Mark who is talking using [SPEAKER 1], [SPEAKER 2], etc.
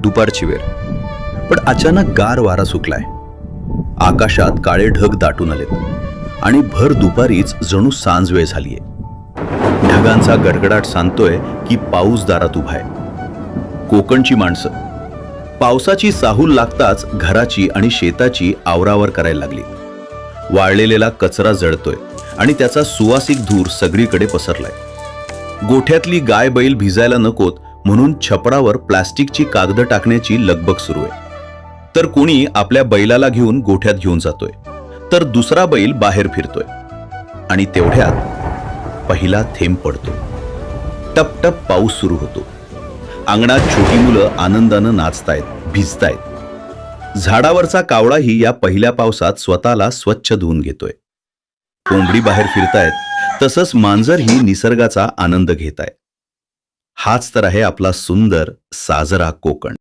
[SPEAKER 1] दुपारची वेळ, पण अचानक गार वारा सुटलाय. आकाशात काळे ढग दाटून आलेत आणि भर दुपारीच जणू सांज वेळ झालीये. ढगांचा गडगडाट सांगतोय की पाऊस दारात उभा आहे. कोकणची माणसं पावसाची साहूल लागताच घराची आणि शेताची आवरावर करायला लागली. वाळलेला कचरा जळतोय आणि त्याचा सुवासिक धूर सगळीकडे पसरलाय. गोठ्यातली गाय बैल भिजायला नकोत म्हणून छपरावर प्लास्टिकची कागद टाकण्याची लगबग सुरू आहे. तर कोणी आपल्या बैलाला घेऊन गोठ्यात घेऊन जातोय, तर दुसरा बैल बाहेर फिरतोय. आणि तेवढ्यात पहिला थेंब पडतो. टप टप पाऊस सुरू होतो. अंगणात छोटी मुलं आनंदानं नाचतायत, भिजतायत. झाडावरचा कावळाही या पहिल्या पावसात स्वतःला स्वच्छ धुवून घेतोय. कोंबडी बाहेर फिरतायत, तसंच मांजरही निसर्गाचा आनंद घेतायत. हाच तर आहे आपला सुंदर साजरा कोकण.